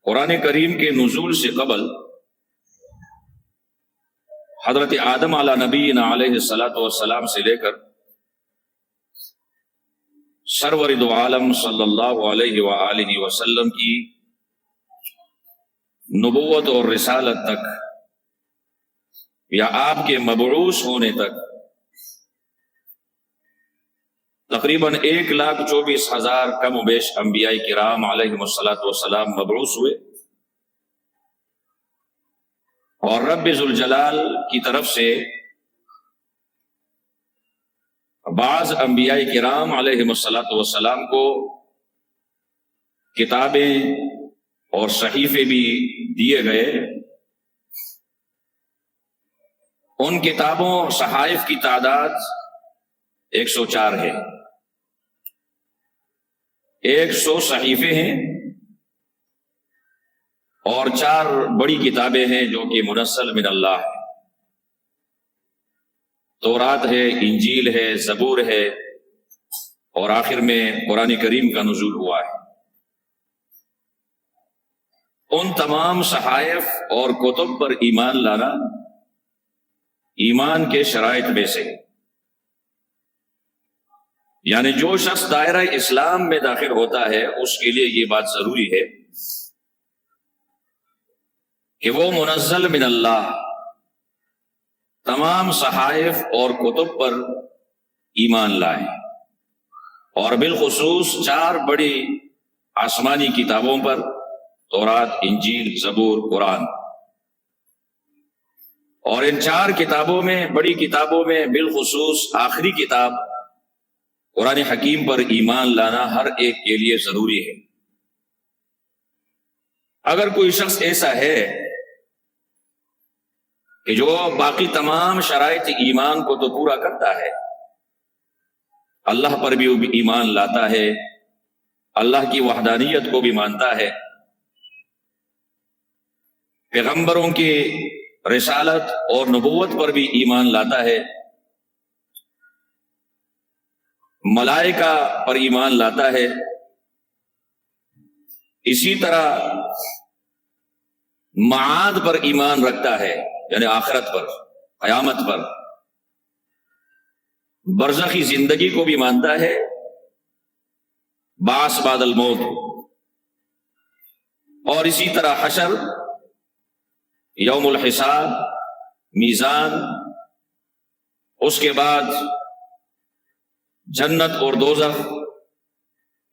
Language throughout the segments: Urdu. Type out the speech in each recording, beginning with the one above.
قرآن کریم کے نزول سے قبل حضرت آدم علی نبینا علیہ الصلاۃ والسلام سے لے کر سرور دو عالم صلی اللہ علیہ وآلہ وسلم کی نبوت اور رسالت تک یا آپ کے مبعوث ہونے تک تقریباً 1,24,000 کم و بیش انبیاء کرام علیہم الصلاۃ والسلام مبعوث ہوئے، اور رب ذوالجلال کی طرف سے بعض انبیاء کرام علیہم الصلاۃ والسلام کو کتابیں اور صحیفے بھی دیے گئے۔ ان کتابوں اور صحائف کی تعداد 104 ہے، 100 صحیفے ہیں اور 4 بڑی کتابیں ہیں جو کہ منزل من اللہ ہے۔ تورات ہے، انجیل ہے، زبور ہے، اور آخر میں قرآن کریم کا نزول ہوا ہے۔ ان تمام صحائف اور کتب پر ایمان لانا ایمان کے شرائط میں سے، یعنی جو شخص دائرہ اسلام میں داخل ہوتا ہے اس کے لیے یہ بات ضروری ہے کہ وہ منزل من اللہ تمام صحائف اور کتب پر ایمان لائے، اور بالخصوص 4 بڑی آسمانی کتابوں پر، تورات، انجیل، زبور، قرآن، اور ان 4 کتابوں میں، بڑی کتابوں میں بالخصوص آخری کتاب قرآن حکیم پر ایمان لانا ہر ایک کے لیے ضروری ہے۔ اگر کوئی شخص ایسا ہے کہ جو باقی تمام شرائط ایمان کو تو پورا کرتا ہے، اللہ پر بھی ایمان لاتا ہے، اللہ کی وحدانیت کو بھی مانتا ہے، پیغمبروں کی رسالت اور نبوت پر بھی ایمان لاتا ہے، ملائکہ پر ایمان لاتا ہے، اسی طرح معاد پر ایمان رکھتا ہے، یعنی آخرت پر، قیامت پر، برزخی زندگی کو بھی مانتا ہے، بعث بعد الموت، اور اسی طرح حشر، یوم الحساب، میزان، اس کے بعد جنت اور دوزخ،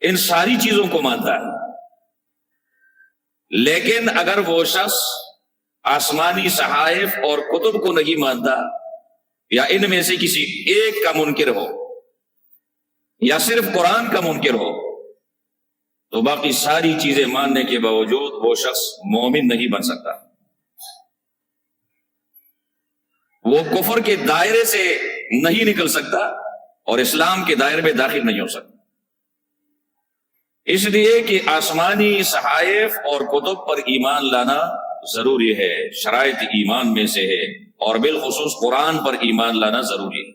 ان ساری چیزوں کو مانتا ہے۔ لیکن اگر وہ شخص آسمانی صحائف اور کتب کو نہیں مانتا، یا ان میں سے کسی ایک کا منکر ہو، یا صرف قرآن کا منکر ہو، تو باقی ساری چیزیں ماننے کے باوجود وہ شخص مومن نہیں بن سکتا، وہ کفر کے دائرے سے نہیں نکل سکتا اور اسلام کے دائرے میں داخل نہیں ہو سکتا۔ اس لیے کہ آسمانی صحائف اور کتب پر ایمان لانا ضروری ہے، شرائط ایمان میں سے ہے، اور بالخصوص قرآن پر ایمان لانا ضروری ہے۔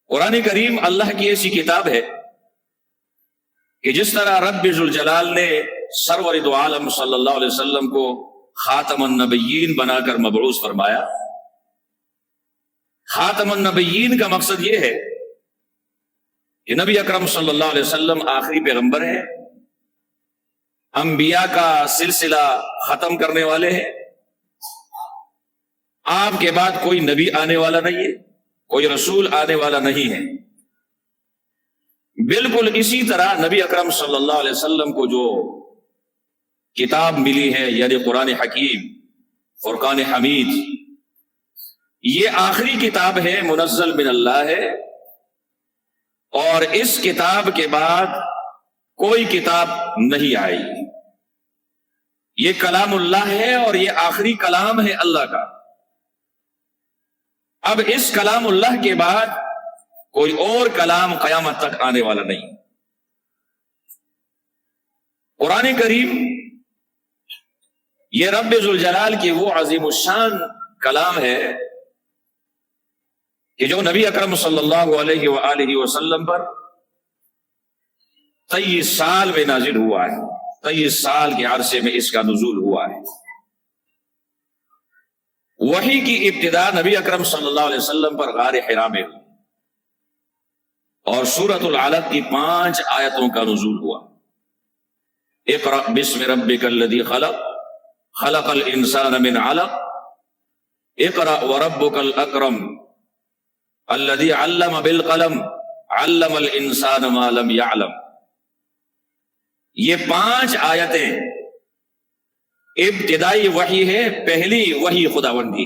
قرآن کریم اللہ کی ایسی کتاب ہے کہ جس طرح رب ذوالجلال نے سرور دو عالم صلی اللہ علیہ وسلم کو خاتم النبیین بنا کر مبعوث فرمایا۔ خاتم النبیین کا مقصد یہ ہے کہ نبی اکرم صلی اللہ علیہ وسلم آخری پیغمبر ہیں، انبیاء کا سلسلہ ختم کرنے والے ہیں، آپ کے بعد کوئی نبی آنے والا نہیں ہے، کوئی رسول آنے والا نہیں ہے۔ بالکل اسی طرح نبی اکرم صلی اللہ علیہ وسلم کو جو کتاب ملی ہے، یعنی قرآن حکیم، فرقان حمید، یہ آخری کتاب ہے، منزل من اللہ ہے، اور اس کتاب کے بعد کوئی کتاب نہیں آئی۔ یہ کلام اللہ ہے اور یہ آخری کلام ہے اللہ کا۔ اب اس کلام اللہ کے بعد کوئی اور کلام قیامت تک آنے والا نہیں۔ قرآن کریم یہ رب ذوالجلال کی وہ عظیم الشان کلام ہے کہ جو نبی اکرم صلی اللہ علیہ وآلہ وسلم پر 23 سال میں نازل ہوا ہے، 23 سال کے عرصے میں اس کا نزول ہوا ہے۔ وحی کی ابتدا نبی اکرم صلی اللہ علیہ وسلم پر غار حرا میں ہوئی اور سورۃ العلق کی 5 آیتوں کا نزول ہوا۔ اقرأ بسم ربک الذی خلق خلق الانسان من علق اقرأ وربک الاکرم الذی علم بالقلم علم الانسان ما لم یعلم۔ یہ 5 آیتیں ابتدائی وحی ہے، پہلی وحی خداوندی۔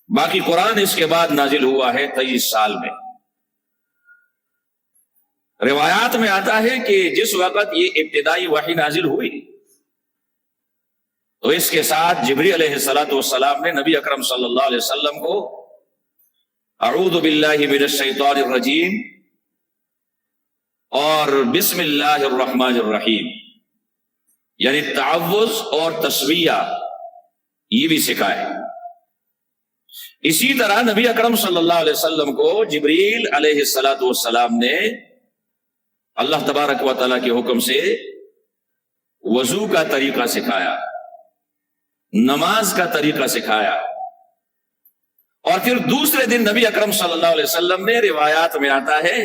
باقی قرآن اس کے بعد نازل ہوا ہے 23 سال میں۔ روایات میں آتا ہے کہ جس وقت یہ ابتدائی وحی نازل ہوئی تو اس کے ساتھ جبریل علیہ السلام نے نبی اکرم صلی اللہ علیہ وسلم کو اعوذ باللہ من الشیطان الرجیم اور بسم اللہ الرحمن الرحیم یعنی تعوذ اور تسمیہ یہ بھی سکھائے۔ اسی طرح نبی اکرم صلی اللہ علیہ وسلم کو جبریل علیہ السلام نے اللہ تبارک و تعالیٰ کے حکم سے وضو کا طریقہ سکھایا، نماز کا طریقہ سکھایا، اور پھر دوسرے دن نبی اکرم صلی اللہ علیہ وسلم نے، روایات میں آتا ہے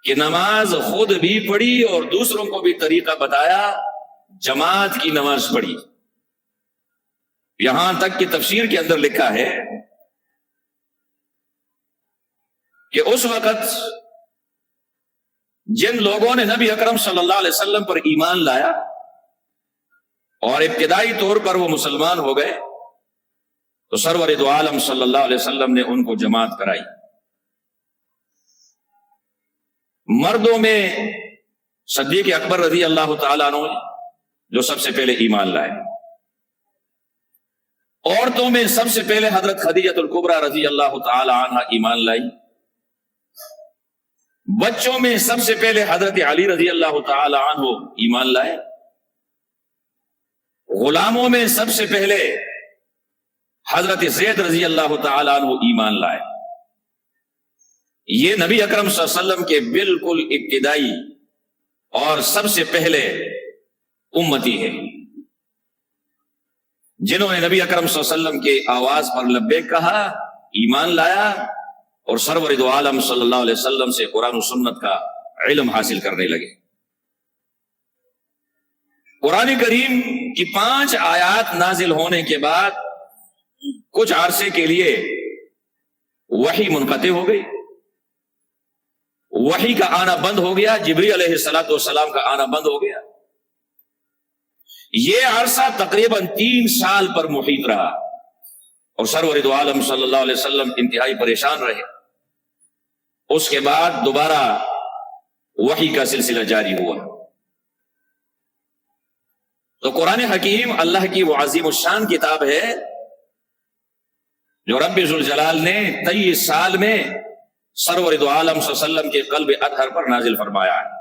کہ نماز خود بھی پڑھی اور دوسروں کو بھی طریقہ بتایا، جماعت کی نماز پڑھی۔ یہاں تک کہ تفسیر کے اندر لکھا ہے کہ اس وقت جن لوگوں نے نبی اکرم صلی اللہ علیہ وسلم پر ایمان لایا اور ابتدائی طور پر وہ مسلمان ہو گئے تو سرور دو عالم صلی اللہ علیہ وسلم نے ان کو جماعت کرائی۔ مردوں میں صدیق اکبر رضی اللہ تعالیٰ عنہ جو سب سے پہلے ایمان لائے، عورتوں میں سب سے پہلے حضرت خدیجہ الکبریٰ رضی اللہ تعالی عنہا ایمان لائی، بچوں میں سب سے پہلے حضرت علی رضی اللہ تعالی عنہ ایمان لائے، غلاموں میں سب سے پہلے حضرت زید رضی اللہ تعالی عنہ ایمان لائے۔ یہ نبی اکرم صلی اللہ علیہ وسلم کے بالکل ابتدائی اور سب سے پہلے امتی ہے جنہوں نے نبی اکرم صلی اللہ علیہ وسلم کے آواز پر لبیک کہا، ایمان لایا اور سرور دو عالم صلی اللہ علیہ وسلم سے قرآن و سنت کا علم حاصل کرنے لگے۔ قرآن کریم کی 5 آیات نازل ہونے کے بعد کچھ عرصے کے لیے وحی منقطع ہو گئی، وحی کا آنا بند ہو گیا، جبریل علیہ السلام کا آنا بند ہو گیا۔ یہ عرصہ تقریباً 3 سال پر محیط رہا اور سرور دو عالم صلی اللہ علیہ وسلم انتہائی پریشان رہے۔ اس کے بعد دوبارہ وحی کا سلسلہ جاری ہوا۔ تو قرآن حکیم اللہ کی وہ عظیم الشان کتاب ہے جو رب ذوالجلال نے 23 سال میں سرور دو عالم صلی اللہ علیہ وسلم کے قلب اطہر پر نازل فرمایا ہے۔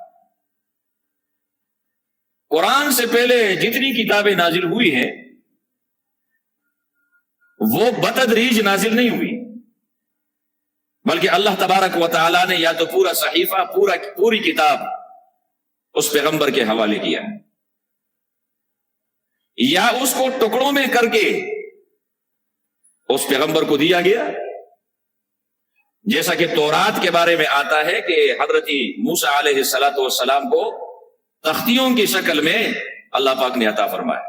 قرآن سے پہلے جتنی کتابیں نازل ہوئی ہیں وہ بتدریج نازل نہیں ہوئی، بلکہ اللہ تبارک و تعالیٰ نے یا تو پورا صحیفہ پوری کتاب اس پیغمبر کے حوالے کیا یا اس کو ٹکڑوں میں کر کے اس پیغمبر کو دیا گیا، جیسا کہ تورات کے بارے میں آتا ہے کہ حضرت موسیٰ علیہ السلام کو تختیوں کی شکل میں اللہ پاک نے عطا فرمایا،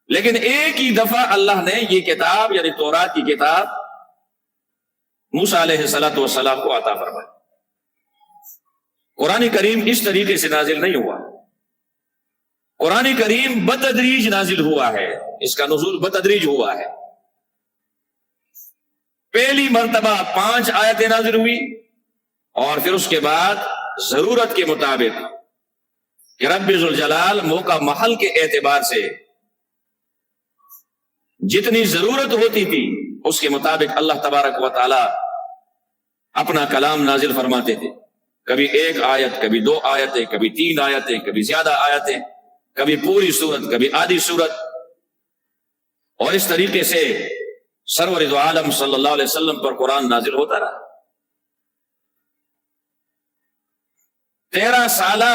لیکن ایک ہی دفعہ اللہ نے یہ کتاب یعنی تورات کی کتاب موسیٰ علیہ السلام کو عطا فرمایا۔ قرآن کریم اس طریقے سے نازل نہیں ہوا، قرآن کریم بتدریج نازل ہوا ہے، اس کا نزول بتدریج ہوا ہے۔ پہلی مرتبہ 5 آیتیں نازل ہوئی اور پھر اس کے بعد ضرورت کے مطابق کہ رب ذوالجلال موقع محل کے اعتبار سے جتنی ضرورت ہوتی تھی اس کے مطابق اللہ تبارک و تعالی اپنا کلام نازل فرماتے تھے، کبھی 1 آیت، کبھی 2 آیتیں، کبھی 3 آیتیں، کبھی زیادہ آیتیں، کبھی پوری سورت، کبھی آدھی سورت، اور اس طریقے سے سرور دو عالم صلی اللہ علیہ وسلم پر قرآن نازل ہوتا رہا۔ 13 سالہ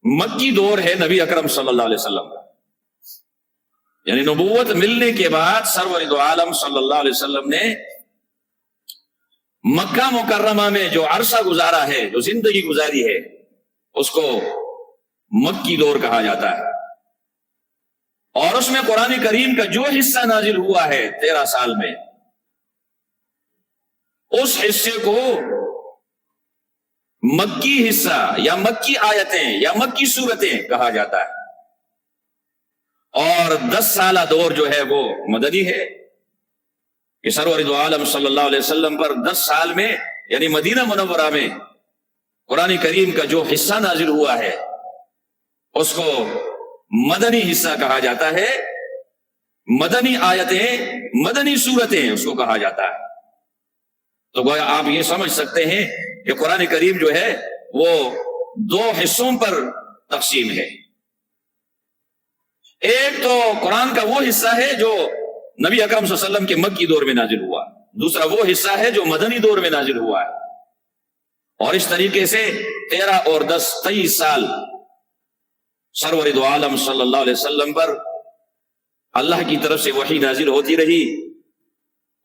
مکی دور ہے نبی اکرم صلی اللہ علیہ وسلم کا، یعنی نبوت ملنے کے بعد سرور دو عالم صلی اللہ علیہ وسلم نے مکہ مکرمہ میں جو عرصہ گزارا ہے، جو زندگی گزاری ہے، اس کو مکی دور کہا جاتا ہے۔ اور اس میں قرآن کریم کا جو حصہ نازل ہوا ہے 13 سال میں، اس حصے کو مکی حصہ یا مکی آیتیں یا مکی صورتیں کہا جاتا ہے، اور 10 سالہ دور جو ہے وہ مدنی ہے کہ سرور دو عالم صلی اللہ علیہ وسلم پر 10 سال میں، یعنی مدینہ منورہ میں قرآن کریم کا جو حصہ نازل ہوا ہے اس کو مدنی حصہ کہا جاتا ہے، مدنی آیتیں، مدنی صورتیں اس کو کہا جاتا ہے۔ تو گویا آپ یہ سمجھ سکتے ہیں کہ قرآن کریم جو ہے وہ 2 حصوں پر تقسیم ہے۔ ایک تو قرآن کا وہ حصہ ہے جو نبی اکرم صلی اللہ علیہ وسلم کے مکی دور میں نازل ہوا، دوسرا وہ حصہ ہے جو مدنی دور میں نازل ہوا ہے۔ اور اس طریقے سے 13 اور 10 23 سال سرور دو عالم صلی اللہ علیہ وسلم پر اللہ کی طرف سے وحی نازل ہوتی رہی،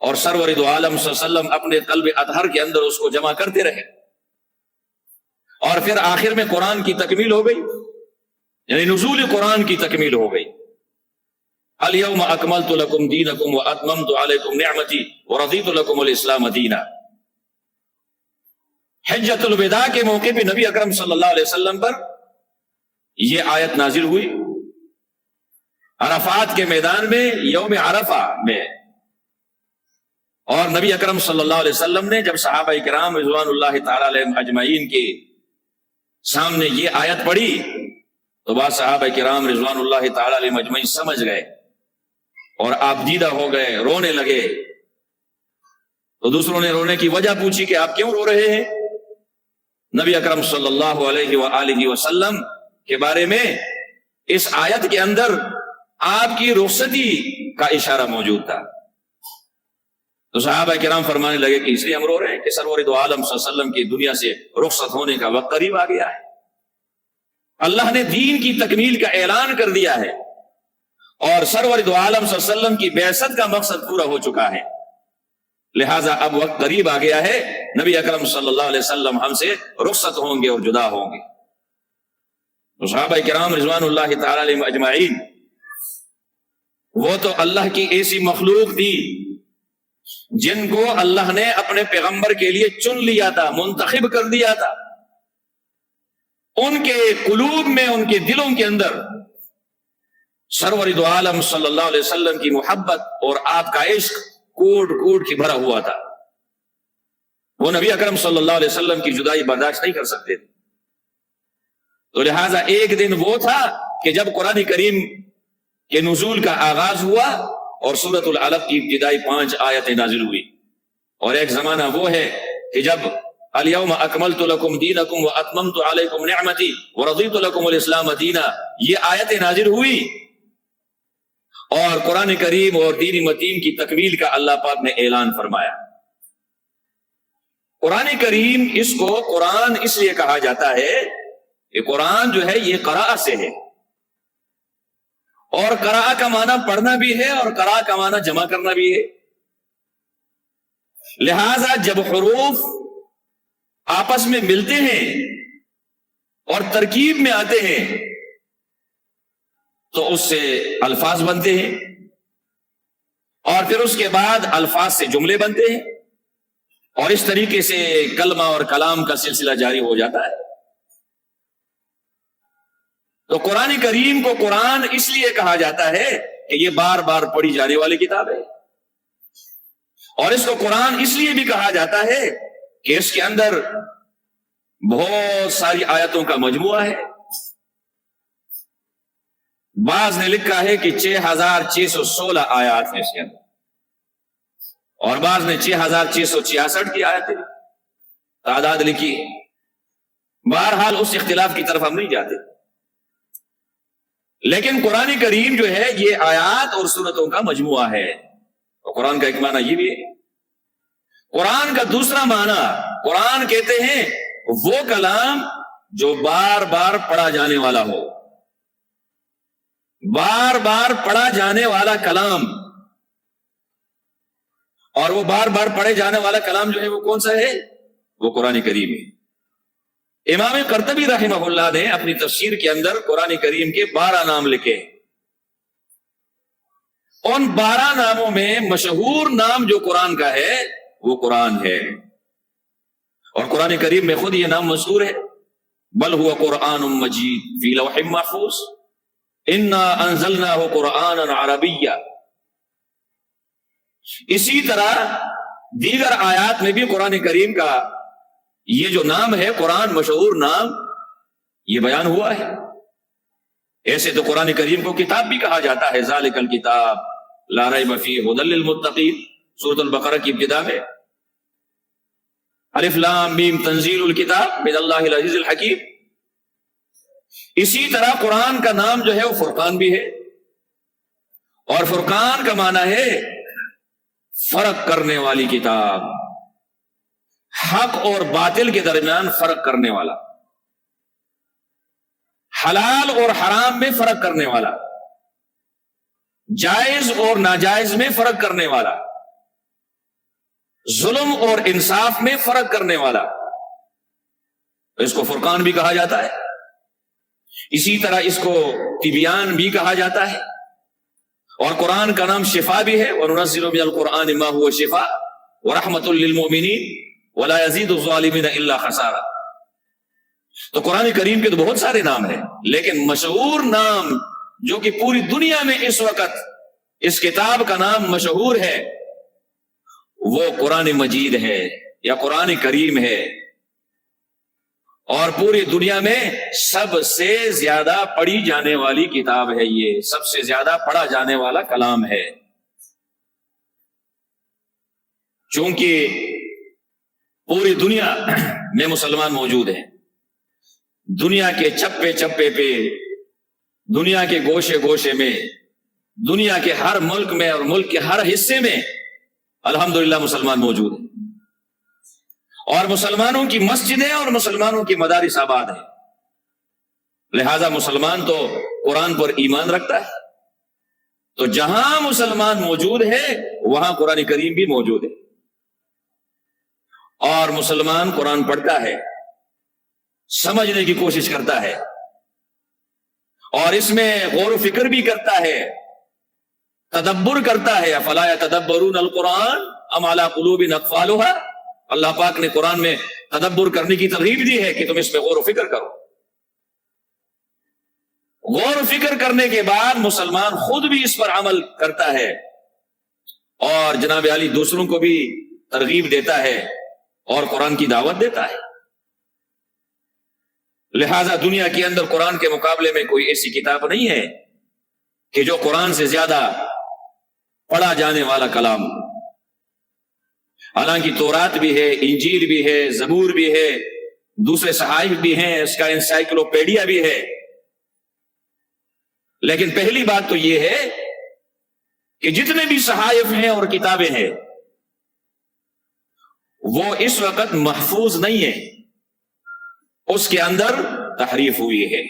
اور سرور دو عالم صلی اللہ علیہ وسلم اپنے قلب اطہر کے اندر اس کو جمع کرتے رہے، اور پھر آخر میں قرآن کی تکمیل ہو گئی، یعنی نزول قرآن کی تکمیل ہو گئی۔ الیوم اکملت لکم دینکم واتممت علیکم نعمتی ورضیت لکم الاسلام دینا۔ حجۃ الوداع کے موقع پہ نبی اکرم صلی اللہ علیہ وسلم پر یہ آیت نازل ہوئی، عرفات کے میدان میں، یوم عرفہ میں، اور نبی اکرم صلی اللہ علیہ وسلم نے جب صحابہ کرام رضوان اللہ تعالی علیہم اجمعین کے سامنے یہ آیت پڑھی تو بعض صحابہ کرام رضوان اللہ تعالی علیہم اجمعین سمجھ گئے اور آپ دیدہ ہو گئے، رونے لگے۔ تو دوسروں نے رونے کی وجہ پوچھی کہ آپ کیوں رو رہے ہیں؟ نبی اکرم صلی اللہ علیہ وآلہ وسلم کے بارے میں اس آیت کے اندر آپ کی رخصتی کا اشارہ موجود تھا۔ تو صحابہ کرام فرمانے لگے کہ اس لیے ہم رو رہے ہیں کہ سرور دو عالم صلی اللہ علیہ وسلم کی دنیا سے رخصت ہونے کا وقت قریب آ گیا ہے، اللہ نے دین کی تکمیل کا اعلان کر دیا ہے، اور سرور دو عالم صلی اللہ علیہ وسلم کی بعثت کا مقصد پورا ہو چکا ہے، لہٰذا اب وقت قریب آ گیا ہے، نبی اکرم صلی اللہ علیہ وسلم ہم سے رخصت ہوں گے اور جدا ہوں گے۔ تو صحابہ کرام رضوان اللہ تعالی علیہم اجمعین وہ تو اللہ کی ایسی مخلوق تھی جن کو اللہ نے اپنے پیغمبر کے لیے چن لیا تھا، منتخب کر دیا تھا، ان کے قلوب میں، ان کے دلوں کے اندر سرور دو عالم صلی اللہ علیہ وسلم کی محبت اور آپ کا عشق کوٹ کوٹ کے بھرا ہوا تھا، وہ نبی اکرم صلی اللہ علیہ وسلم کی جدائی برداشت نہیں کر سکتے تھے۔ تو لہٰذا ایک دن وہ تھا کہ جب قرآن کریم کے نزول کا آغاز ہوا اور سورۃ العلق کی ابتدائی 5 آیتیں نازل ہوئی، اور ایک زمانہ وہ ہے کہ جب الیوم اکملت لکم دینکم واتممت علیکم نعمتی ورضیت لکم الاسلام دینا یہ آیتیں نازل ہوئی، اور قرآن کریم اور دین متین کی تکمیل کا اللہ پاک نے اعلان فرمایا۔ قرآن کریم اس کو قرآن اس لیے کہا جاتا ہے کہ قرآن جو ہے یہ قراء سے ہے، اور قراء کا معنی پڑھنا بھی ہے اور قراء کا معنی جمع کرنا بھی ہے، لہذا جب حروف آپس میں ملتے ہیں اور ترکیب میں آتے ہیں تو اس سے الفاظ بنتے ہیں، اور پھر اس کے بعد الفاظ سے جملے بنتے ہیں، اور اس طریقے سے کلمہ اور کلام کا سلسلہ جاری ہو جاتا ہے۔ تو قرآن کریم کو قرآن اس لیے کہا جاتا ہے کہ یہ بار بار پڑھی جانے والی کتاب ہے، اور اس کو قرآن اس لیے بھی کہا جاتا ہے کہ اس کے اندر بہت ساری آیتوں کا مجموعہ ہے۔ بعض نے لکھا ہے کہ 6616 آیات ہیں اس کے اندر، اور بعض نے 6666 کی آیتیں تعداد لکھی۔ بہرحال اس اختلاف کی طرف ہم نہیں جاتے، لیکن قرآن کریم جو ہے یہ آیات اور سورتوں کا مجموعہ ہے، اور قرآن کا ایک معنی یہ بھی ہے۔ قرآن کا دوسرا معنی، قرآن کہتے ہیں وہ کلام جو بار بار پڑھا جانے والا ہو، بار بار پڑھا جانے والا کلام. اور وہ بار بار پڑھے جانے والا کلام جو ہے وہ کون سا ہے؟ وہ قرآن کریم ہے. امام قرطبی رحمہ اللہ نے اپنی تفسیر کے اندر قرآن کریم کے 12 نام لکھے. ان 12 ناموں میں مشہور نام جو قرآن کا ہے وہ قرآن ہے. اور قرآن کریم میں خود یہ نام مذکور ہے، بل هو قرآن مجید فی لوح محفوظ انا انزلناہ قرآنا عربیا. اسی طرح دیگر آیات میں بھی قرآن کریم کا یہ جو نام ہے قرآن، مشہور نام، یہ بیان ہوا ہے. ایسے تو قرآن کریم کو کتاب بھی کہا جاتا ہے. ذالک الکتاب لا ریب فیہ ھدی للمتقین، سورۃ البقرہ کی ابتدا میں الف لام میم تنزیل الکتاب من اللہ العزیز الحکیم. اسی طرح قرآن کا نام جو ہے وہ فرقان بھی ہے، اور فرقان کا معنی ہے فرق کرنے والی کتاب، حق اور باطل کے درمیان فرق کرنے والا، حلال اور حرام میں فرق کرنے والا، جائز اور ناجائز میں فرق کرنے والا، ظلم اور انصاف میں فرق کرنے والا. اس کو فرقان بھی کہا جاتا ہے. اسی طرح اس کو تبیان بھی کہا جاتا ہے. اور قرآن کا نام شفا بھی ہے، وَنُنَزِّلُ مِنَ الْقُرْآنِ مَا هُوَ شِفَاءٌ وَرَحْمَةٌ لِّلْمُؤْمِنِينَ وَلَا يَزِيدُ الظَّالِمِينَ إِلَّا خَسَارًا. تو قرآن کریم کے تو بہت سارے نام ہیں، لیکن مشہور نام جو کہ پوری دنیا میں اس وقت اس کتاب کا نام مشہور ہے وہ قرآن مجید ہے یا قرآن کریم ہے. اور پوری دنیا میں سب سے زیادہ پڑھی جانے والی کتاب ہے، یہ سب سے زیادہ پڑھا جانے والا کلام ہے. چونکہ پوری دنیا میں مسلمان موجود ہیں، دنیا کے چپے چپے پہ، دنیا کے گوشے گوشے میں، دنیا کے ہر ملک میں اور ملک کے ہر حصے میں الحمدللہ مسلمان موجود ہیں. اور مسلمانوں کی مسجدیں اور مسلمانوں کی مدارس آباد ہیں. لہذا مسلمان تو قرآن پر ایمان رکھتا ہے، تو جہاں مسلمان موجود ہے وہاں قرآن کریم بھی موجود ہے. اور مسلمان قرآن پڑھتا ہے، سمجھنے کی کوشش کرتا ہے، اور اس میں غور و فکر بھی کرتا ہے، تدبر کرتا ہے. افلا یتدبرون القرآن ام علی قلوب اقفالها. اللہ پاک نے قرآن میں تدبر کرنے کی ترغیب دی ہے کہ تم اس میں غور و فکر کرو. غور و فکر کرنے کے بعد مسلمان خود بھی اس پر عمل کرتا ہے، اور جناب علی دوسروں کو بھی ترغیب دیتا ہے اور قرآن کی دعوت دیتا ہے. لہذا دنیا کے اندر قرآن کے مقابلے میں کوئی ایسی کتاب نہیں ہے کہ جو قرآن سے زیادہ پڑھا جانے والا کلام. حالانکہ تورات بھی ہے، انجیل بھی ہے، زبور بھی ہے، دوسرے صحائف بھی ہیں، اس کا انسائکلوپیڈیا بھی ہے. لیکن پہلی بات تو یہ ہے کہ جتنے بھی صحائف ہیں اور کتابیں ہیں وہ اس وقت محفوظ نہیں ہیں، اس کے اندر تحریف ہوئی ہے.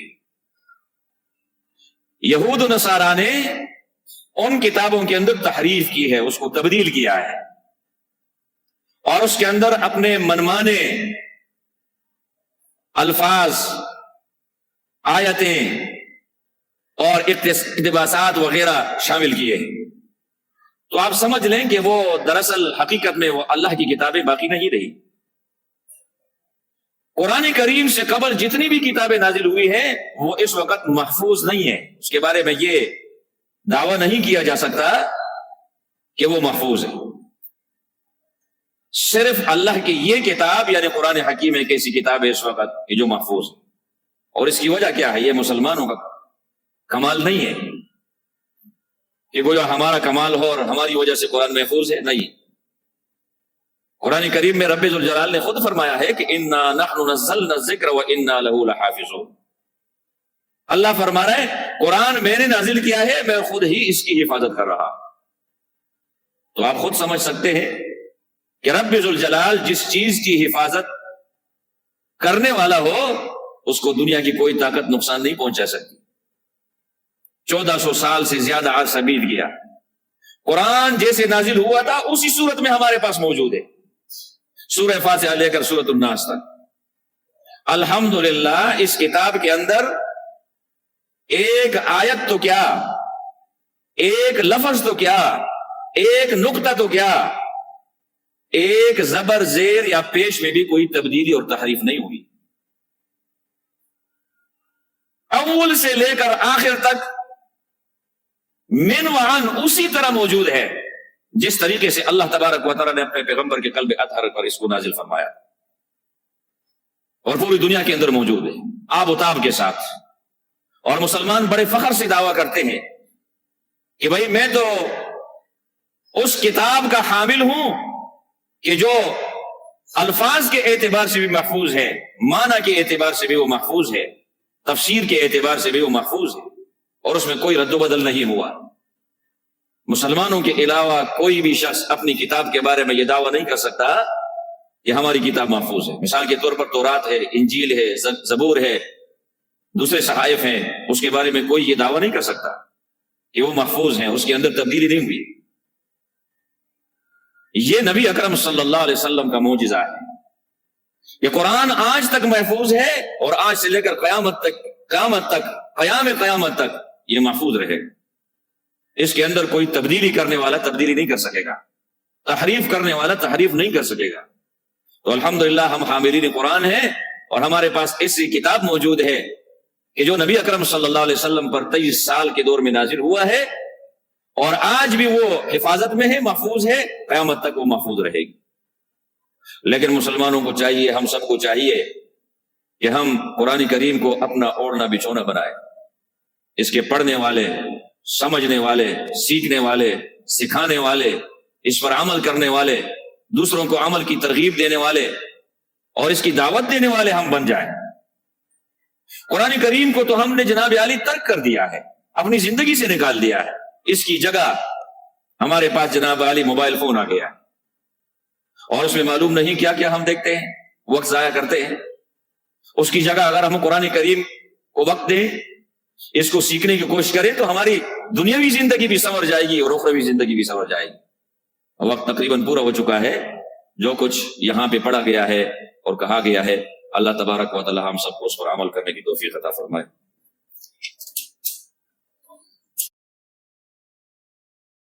یہود و نصارا نے ان کتابوں کے اندر تحریف کی ہے، اس کو تبدیل کیا ہے، اور اس کے اندر اپنے منمانے الفاظ، آیتیں اور اقتباسات وغیرہ شامل کیے ہیں. تو آپ سمجھ لیں کہ وہ دراصل حقیقت میں وہ اللہ کی کتابیں باقی نہیں رہی. قرآن کریم سے قبل جتنی بھی کتابیں نازل ہوئی ہیں وہ اس وقت محفوظ نہیں ہیں، اس کے بارے میں یہ دعویٰ نہیں کیا جا سکتا کہ وہ محفوظ ہے. صرف اللہ کی یہ کتاب یعنی قرآن حکیم ایک ایسی کتاب ہے اس وقت کہ جو محفوظ ہے. اور اس کی وجہ کیا ہے؟ یہ مسلمانوں کا کمال نہیں ہے کہ گویا ہمارا کمال ہو اور ہماری وجہ سے قرآن محفوظ ہے، نہیں. قرآن کریم میں رب ذوالجلال نے خود فرمایا ہے کہ انا نحن نزلنا الذکر وانا له لحافظون. اللہ فرما رہا ہے قرآن میں نے نازل کیا ہے، میں خود ہی اس کی حفاظت کر رہا. تو آپ خود سمجھ سکتے ہیں کہ رب ذوالجلال جس چیز کی حفاظت کرنے والا ہو اس کو دنیا کی کوئی طاقت نقصان نہیں پہنچا سکتی۔ 1400 سال سے زیادہ عرصہ بیت گیا، قرآن جیسے نازل ہوا تھا اسی صورت میں ہمارے پاس موجود ہے، سورہ فاتحہ لے کر سورۃ الناس تک۔ الحمدللہ اس کتاب کے اندر ایک آیت تو کیا، ایک لفظ تو کیا، ایک نقطہ تو کیا، ایک زبر زیر یا پیش میں بھی کوئی تبدیلی اور تحریف نہیں ہوئی، اول سے لے کر آخر تک من وعن اسی طرح موجود ہے جس طریقے سے اللہ تبارک و تعالیٰ نے اپنے پیغمبر کے قلب اطہر پر اس کو نازل فرمایا، اور پوری دنیا کے اندر موجود ہے آب و تاب کے ساتھ۔ اور مسلمان بڑے فخر سے دعویٰ کرتے ہیں کہ بھائی میں تو اس کتاب کا حامل ہوں کہ جو الفاظ کے اعتبار سے بھی محفوظ ہے، معنی کے اعتبار سے بھی وہ محفوظ ہے، تفسیر کے اعتبار سے بھی وہ محفوظ ہے، اور اس میں کوئی رد و بدل نہیں ہوا۔ مسلمانوں کے علاوہ کوئی بھی شخص اپنی کتاب کے بارے میں یہ دعویٰ نہیں کر سکتا کہ ہماری کتاب محفوظ ہے۔ مثال کے طور پر تورات ہے، انجیل ہے، زبور ہے، دوسرے صحائف ہیں، اس کے بارے میں کوئی یہ دعویٰ نہیں کر سکتا کہ وہ محفوظ ہیں، اس کے اندر تبدیلی نہیں ہوئی۔ یہ نبی اکرم صلی اللہ علیہ وسلم کا معجزہ ہے۔ یہ قرآن آج تک محفوظ ہے اور آج سے لے کر قیامت تک قیامت تک یہ محفوظ رہے گا۔ اس کے اندر کوئی تبدیلی کرنے والا تبدیلی نہیں کر سکے گا، تحریف کرنے والا تحریف نہیں کر سکے گا۔ تو الحمدللہ ہم حاملین قرآن ہیں، اور ہمارے پاس ایسی کتاب موجود ہے کہ جو نبی اکرم صلی اللہ علیہ وسلم پر 23 سال کے دور میں نازل ہوا ہے، اور آج بھی وہ حفاظت میں ہے، محفوظ ہے، قیامت تک وہ محفوظ رہے گی۔ لیکن مسلمانوں کو چاہیے، ہم سب کو چاہیے کہ ہم قرآن کریم کو اپنا اوڑھنا بچھونا بنائیں، اس کے پڑھنے والے، سمجھنے والے، سیکھنے والے، سکھانے والے، اس پر عمل کرنے والے، دوسروں کو عمل کی ترغیب دینے والے اور اس کی دعوت دینے والے ہم بن جائیں۔ قرآن کریم کو تو ہم نے جناب عالی ترک کر دیا ہے، اپنی زندگی سے نکال دیا ہے، اس کی جگہ ہمارے پاس جناب عالی موبائل فون آ گیا، اور اس میں معلوم نہیں کیا کیا ہم دیکھتے ہیں، وقت ضائع کرتے ہیں۔ اس کی جگہ اگر ہم قرآن کریم کو وقت دیں، اس کو سیکھنے کی کوشش کریں، تو ہماری دنیاوی زندگی بھی سنور جائے گی اور اخروی زندگی بھی سنور جائے گی۔ وقت تقریباً پورا ہو چکا ہے، جو کچھ یہاں پہ پڑھا گیا ہے اور کہا گیا ہے، اللہ تبارک و تعالی ہم سب کو اس پر عمل کرنے کی توفیق عطا فرمائے۔